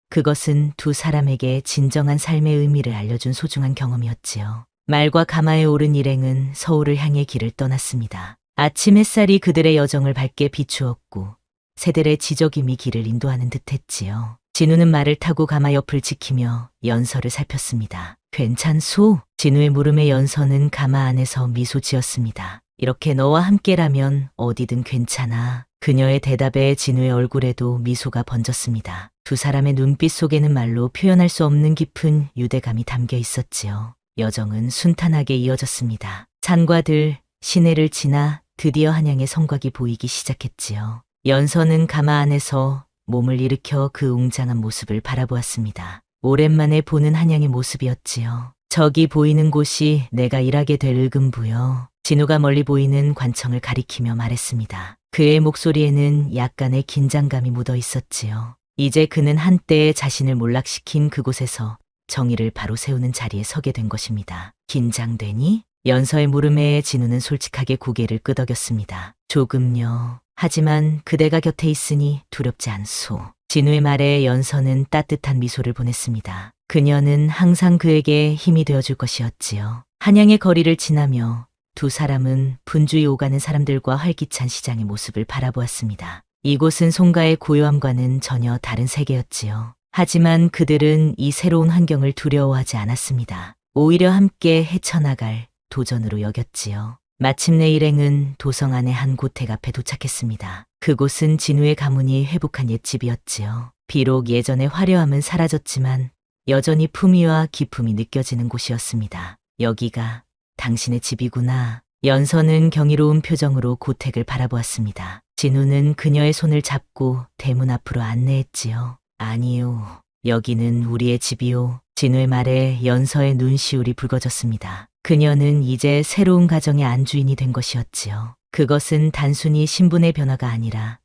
그것은 두 사람에게 진정한 삶의 의미를 알려준 소중한 경험이었지요. 말과 가마에 오른 일행은 서울을 향해 길을 떠났습니다. 아침 햇살이 그들의 여정을 밝게 비추었고 새들의 지저귀미 길을 인도하는 듯했지요. 진우는 말을 타고 가마 옆을 지키며 연서를 살폈습니다. 괜찮소? 진우의 물음에 연서는 가마 안에서 미소 지었습니다. 이렇게 너와 함께라면 어디든 괜찮아. 그녀의 대답에 진우의 얼굴에도 미소가 번졌습니다. 두 사람의 눈빛 속에는 말로 표현할 수 없는 깊은 유대감이 담겨 있었지요. 여정은 순탄하게 이어졌습니다. 산과 들, 시내를 지나 드디어 한양의 성곽이 보이기 시작했지요. 연서는 가마 안에서 몸을 일으켜 그 웅장한 모습을 바라보았습니다. 오랜만에 보는 한양의 모습이었지요. 저기 보이는 곳이 내가 일하게 될 의금부요. 진우가 멀리 보이는 관청을 가리키며 말했습니다. 그의 목소리에는 약간의 긴장감이 묻어 있었지요. 이제 그는 한때 자신을 몰락시킨 그곳에서 정의를 바로 세우는 자리에 서게 된 것입니다. 긴장되니? 연서의 물음에 진우는 솔직하게 고개를 끄덕였습니다. 조금요. 하지만 그대가 곁에 있으니 두렵지 않소. 진우의 말에 연서는 따뜻한 미소를 보냈습니다. 그녀는 항상 그에게 힘이 되어줄 것이었지요. 한양의 거리를 지나며 두 사람은 분주히 오가는 사람들과 활기찬 시장의 모습을 바라보았습니다. 이곳은 송가의 고요함과는 전혀 다른 세계였지요. 하지만 그들은 이 새로운 환경을 두려워하지 않았습니다. 오히려 함께 헤쳐나갈 도전으로 여겼지요. 마침내 일행은 도성 안의 한 고택 앞에 도착했습니다. 그곳은 진우의 가문이 회복한 옛집이었지요. 비록 예전의 화려함은 사라졌지만 여전히 품위와 기품이 느껴지는 곳이었습니다. 여기가 당신의 집이구나. 연서는 경이로운 표정으로 고택을 바라보았습니다. 진우는 그녀의 손을 잡고 대문 앞으로 안내했지요. 아니요. 여기는 우리의 집이요. 진우의 말에 연서의 눈시울이 붉어졌습니다. 그녀는 이제 새로운 가정의 안주인이 된 것이었지요. 그것은 단순히 신분의 변화가 아니라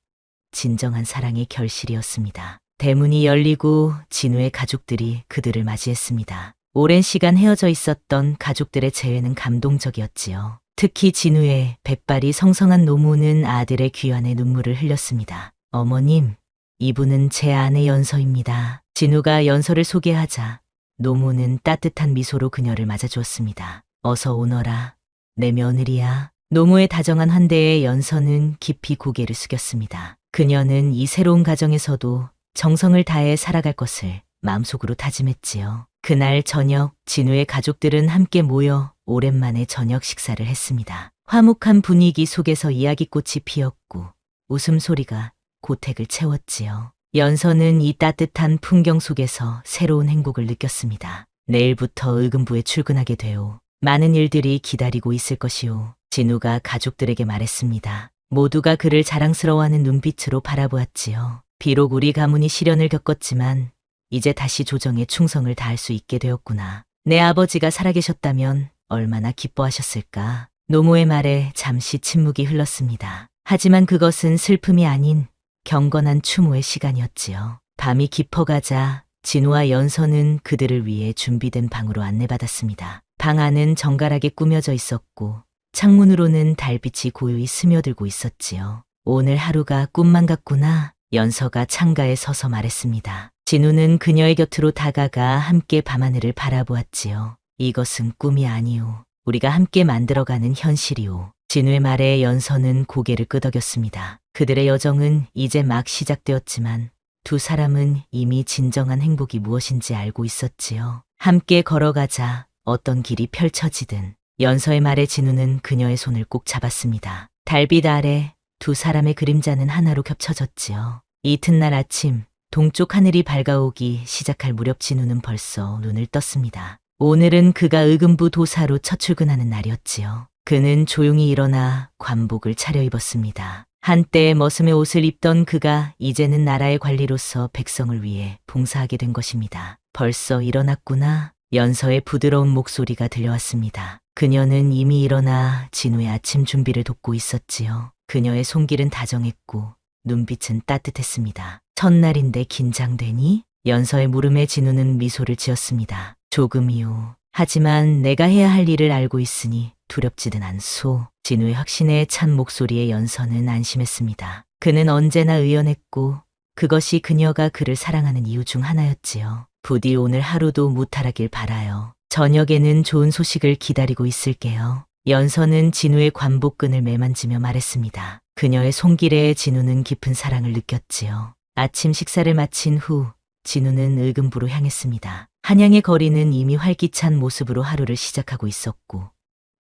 진정한 사랑의 결실이었습니다. 대문이 열리고 진우의 가족들이 그들을 맞이했습니다. 오랜 시간 헤어져 있었던 가족들의 재회는 감동적이었지요. 특히 진우의 백발이 성성한 노모는 아들의 귀환에 눈물을 흘렸습니다. 어머님, 이분은 제 아내 연서입니다. 진우가 연서를 소개하자 노모는 따뜻한 미소로 그녀를 맞아주었습니다. 어서 오너라. 내 며느리야. 노모의 다정한 환대에 연서는 깊이 고개를 숙였습니다. 그녀는 이 새로운 가정에서도 정성을 다해 살아갈 것을 마음속으로 다짐했지요. 그날 저녁 진우의 가족들은 함께 모여 오랜만에 저녁 식사를 했습니다. 화목한 분위기 속에서 이야기꽃이 피었고 웃음소리가 고택을 채웠지요. 연서는 이 따뜻한 풍경 속에서 새로운 행복을 느꼈습니다. 내일부터 의금부에 출근하게 되오. 많은 일들이 기다리고 있을 것이오. 진우가 가족들에게 말했습니다. 모두가 그를 자랑스러워하는 눈빛으로 바라보았지요. 비록 우리 가문이 시련을 겪었지만 이제 다시 조정에 충성을 다할 수 있게 되었구나. 내 아버지가 살아계셨다면 얼마나 기뻐하셨을까. 노모의 말에 잠시 침묵이 흘렀습니다. 하지만 그것은 슬픔이 아닌 경건한 추모의 시간이었지요. 밤이 깊어가자 진우와 연서는 그들을 위해 준비된 방으로 안내받았습니다. 방 안은 정갈하게 꾸며져 있었고 창문으로는 달빛이 고요히 스며들고 있었지요. 오늘 하루가 꿈만 같구나. 연서가 창가에 서서 말했습니다. 진우는 그녀의 곁으로 다가가 함께 밤하늘을 바라보았지요. 이것은 꿈이 아니오. 우리가 함께 만들어가는 현실이오. 진우의 말에 연서는 고개를 끄덕였습니다. 그들의 여정은 이제 막 시작되었지만 두 사람은 이미 진정한 행복이 무엇인지 알고 있었지요. 함께 걸어가자. 어떤 길이 펼쳐지든. 연서의 말에 진우는 그녀의 손을 꼭 잡았습니다. 달빛 아래 두 사람의 그림자는 하나로 겹쳐졌지요. 이튿날 아침 동쪽 하늘이 밝아오기 시작할 무렵 진우는 벌써 눈을 떴습니다. 오늘은 그가 의금부 도사로 첫 출근하는 날이었지요. 그는 조용히 일어나 관복을 차려입었습니다. 한때 머슴의 옷을 입던 그가 이제는 나라의 관리로서 백성을 위해 봉사하게 된 것입니다. 벌써 일어났구나. 연서의 부드러운 목소리가 들려왔습니다. 그녀는 이미 일어나 진우의 아침 준비를 돕고 있었지요. 그녀의 손길은 다정했고 눈빛은 따뜻했습니다. 첫날인데 긴장되니? 연서의 물음에 진우는 미소를 지었습니다. 조금이요. 하지만 내가 해야 할 일을 알고 있으니 두렵지는 않소. 진우의 확신에 찬 목소리에 연서는 안심했습니다. 그는 언제나 의연했고 그것이 그녀가 그를 사랑하는 이유 중 하나였지요. 부디 오늘 하루도 무탈하길 바라요. 저녁에는 좋은 소식을 기다리고 있을게요. 연서는 진우의 관복끈을 매만지며 말했습니다. 그녀의 손길에 진우는 깊은 사랑을 느꼈지요. 아침 식사를 마친 후 진우는 의금부로 향했습니다. 한양의 거리는 이미 활기찬 모습으로 하루를 시작하고 있었고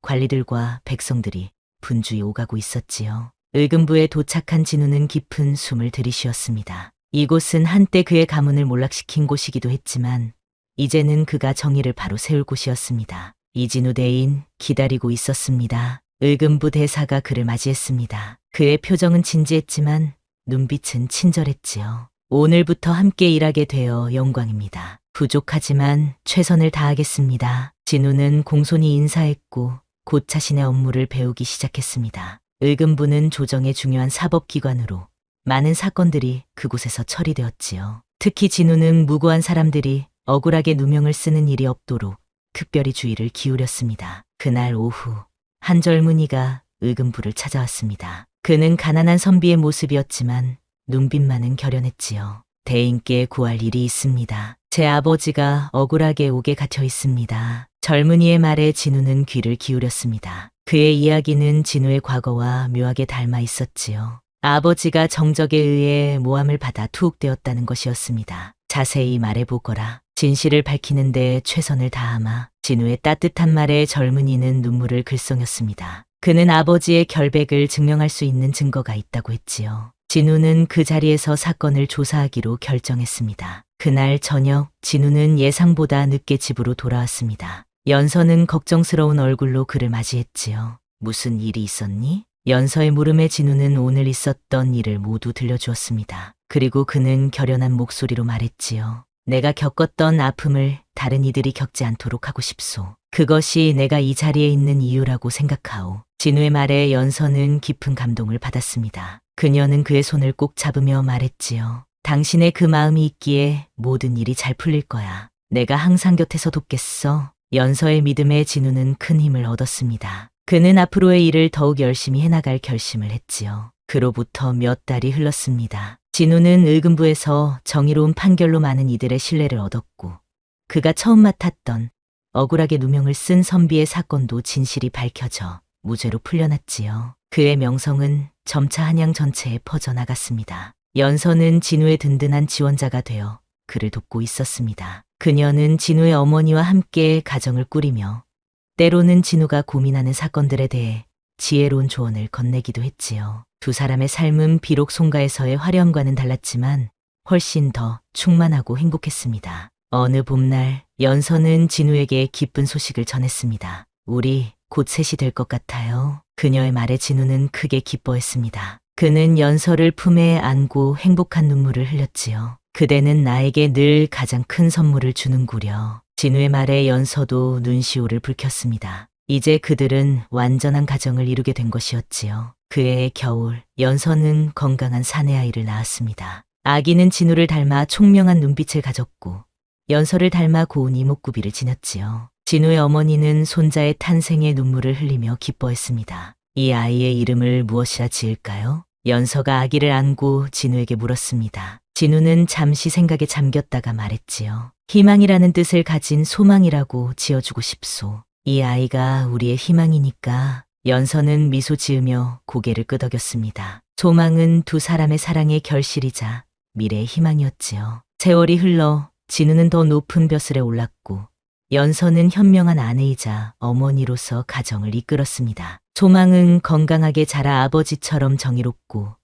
관리들과 백성들이 분주히 오가고 있었지요. 의금부에 도착한 진우는 깊은 숨을 들이쉬었습니다. 이곳은 한때 그의 가문을 몰락시킨 곳이기도 했지만 이제는 그가 정의를 바로 세울 곳이었습니다. 이진우 대인 기다리고 있었습니다. 의금부 대사가 그를 맞이했습니다. 그의 표정은 진지했지만 눈빛은 친절했지요. 오늘부터 함께 일하게 되어 영광입니다. 부족하지만 최선을 다하겠습니다. 진우는 공손히 인사했고 곧 자신의 업무를 배우기 시작했습니다. 의금부는 조정의 중요한 사법기관으로 많은 사건들이 그곳에서 처리되었지요. 특히 진우는 무고한 사람들이 억울하게 누명을 쓰는 일이 없도록 특별히 주의를 기울였습니다. 그날 오후 한 젊은이가 의금부를 찾아왔습니다. 그는 가난한 선비의 모습이었지만 눈빛만은 결연했지요. 대인께 구할 일이 있습니다. 제 아버지가 억울하게 옥에 갇혀 있습니다. 젊은이의 말에 진우는 귀를 기울였습니다. 그의 이야기는 진우의 과거와 묘하게 닮아 있었지요. 아버지가 정적에 의해 모함을 받아 투옥되었다는 것이었습니다. 자세히 말해보거라. 진실을 밝히는데 최선을 다하마. 진우의 따뜻한 말에 젊은이는 눈물을 글썽였습니다. 그는 아버지의 결백을 증명할 수 있는 증거가 있다고 했지요. 진우는 그 자리에서 사건을 조사하기로 결정했습니다. 그날 저녁 진우는 예상보다 늦게 집으로 돌아왔습니다. 연서는 걱정스러운 얼굴로 그를 맞이했지요. 무슨 일이 있었니? 연서의 물음에 진우는 오늘 있었던 일을 모두 들려주었습니다. 그리고 그는 결연한 목소리로 말했지요. 내가 겪었던 아픔을 다른 이들이 겪지 않도록 하고 싶소. 그것이 내가 이 자리에 있는 이유라고 생각하오. 진우의 말에 연서는 깊은 감동을 받았습니다. 그녀는 그의 손을 꼭 잡으며 말했지요. 당신의 그 마음이 있기에 모든 일이 잘 풀릴 거야. 내가 항상 곁에서 돕겠어. 연서의 믿음에 진우는 큰 힘을 얻었습니다. 그는 앞으로의 일을 더욱 열심히 해나갈 결심을 했지요. 그로부터 몇 달이 흘렀습니다. 진우는 의금부에서 정의로운 판결로 많은 이들의 신뢰를 얻었고 그가 처음 맡았던 억울하게 누명을 쓴 선비의 사건도 진실이 밝혀져 무죄로 풀려났지요. 그의 명성은 점차 한양 전체에 퍼져나갔습니다. 연서는 진우의 든든한 지원자가 되어 그를 돕고 있었습니다. 그녀는 진우의 어머니와 함께 가정을 꾸리며 때로는 진우가 고민하는 사건들에 대해 지혜로운 조언을 건네기도 했지요. 두 사람의 삶은 비록 송가에서의 화려함과는 달랐지만 훨씬 더 충만하고 행복했습니다. 어느 봄날 연서는 진우에게 기쁜 소식을 전했습니다. 우리 곧 셋이 될 것 같아요. 그녀의 말에 진우는 크게 기뻐했습니다. 그는 연서를 품에 안고 행복한 눈물을 흘렸지요. 그대는 나에게 늘 가장 큰 선물을 주는구려. 진우의 말에 연서도 눈시울을 붉혔습니다. 이제 그들은 완전한 가정을 이루게 된 것이었지요. 그 해의 겨울, 연서는 건강한 사내아이를 낳았습니다. 아기는 진우를 닮아 총명한 눈빛을 가졌고 연서를 닮아 고운 이목구비를 지녔지요. 진우의 어머니는 손자의 탄생에 눈물을 흘리며 기뻐했습니다. 이 아이의 이름을 무엇이라 지을까요? 연서가 아기를 안고 진우에게 물었습니다. 진우는 잠시 생각에 잠겼다가 말했지요. 희망이라는 뜻을 가진 소망이라고 지어주고 싶소. 이 아이가 우리의 희망이니까. 연서는 미소 지으며 고개를 끄덕였습니다. 소망은 두 사람의 사랑의 결실이자 미래의 희망이었지요. 세월이 흘러 진우는 더 높은 벼슬에 올랐고 연서는 현명한 아내이자 어머니로서 가정을 이끌었습니다. 소망은 건강하게 자라 아버지처럼 정의롭고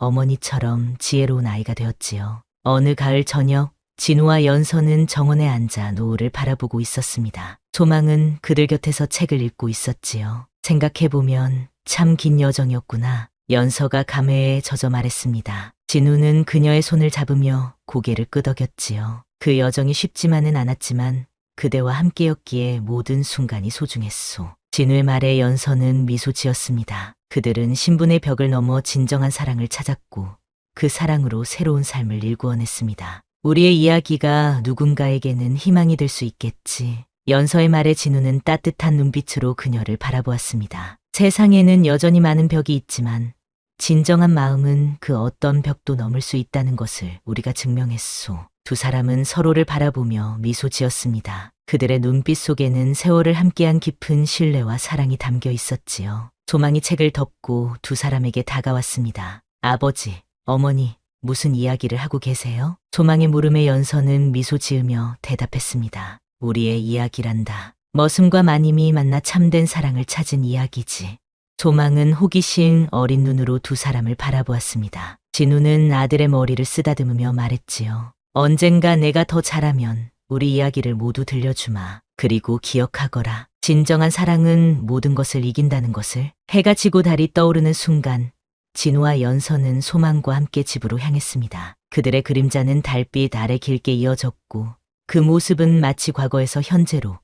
어머니처럼 지혜로운 아이가 되었지요. 어느 가을 저녁 진우와 연서는 정원에 앉아 노을을 바라보고 있었습니다. 소망은 그들 곁에서 책을 읽고 있었지요. 생각해보면 참 긴 여정이었구나. 연서가 감회에 젖어 말했습니다. 진우는 그녀의 손을 잡으며 고개를 끄덕였지요. 그 여정이 쉽지만은 않았지만 그대와 함께였기에 모든 순간이 소중했소. 진우의 말에 연서는 미소 지었습니다. 그들은 신분의 벽을 넘어 진정한 사랑을 찾았고 그 사랑으로 새로운 삶을 일구어냈습니다. 우리의 이야기가 누군가에게는 희망이 될 수 있겠지. 연서의 말에 진우는 따뜻한 눈빛으로 그녀를 바라보았습니다. 세상에는 여전히 많은 벽이 있지만 진정한 마음은 그 어떤 벽도 넘을 수 있다는 것을 우리가 증명했소. 두 사람은 서로를 바라보며 미소 지었습니다. 그들의 눈빛 속에는 세월을 함께한 깊은 신뢰와 사랑이 담겨 있었지요. 소망이 책을 덮고 두 사람에게 다가왔습니다. 아버지, 어머니, 무슨 이야기를 하고 계세요? 소망의 물음에 연서는 미소 지으며 대답했습니다. 우리의 이야기란다. 머슴과 마님이 만나 참된 사랑을 찾은 이야기지. 소망은 호기심 어린 눈으로 두 사람을 바라보았습니다. 진우는 아들의 머리를 쓰다듬으며 말했지요. 언젠가 내가 더 자라면 우리 이야기를 모두 들려주마. 그리고 기억하거라. 진정한 사랑은 모든 것을 이긴다는 것을. 해가 지고 달이 떠오르는 순간 진우와 연서는 소망과 함께 집으로 향했습니다. 그들의 그림자는 달빛 아래 길게 이어졌고 그 모습은 마치 과거에서 현재로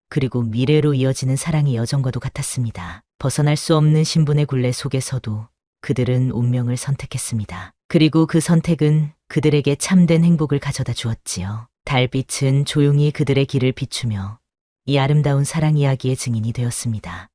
그리고 미래로 이어지는 사랑의 여정과도 같았습니다. 벗어날 수 없는 신분의 굴레 속에서도 그들은 운명을 선택했습니다. 그리고 그 선택은 그들에게 참된 행복을 가져다 주었지요. 달빛은 조용히 그들의 길을 비추며 이 아름다운 사랑 이야기의 증인이 되었습니다.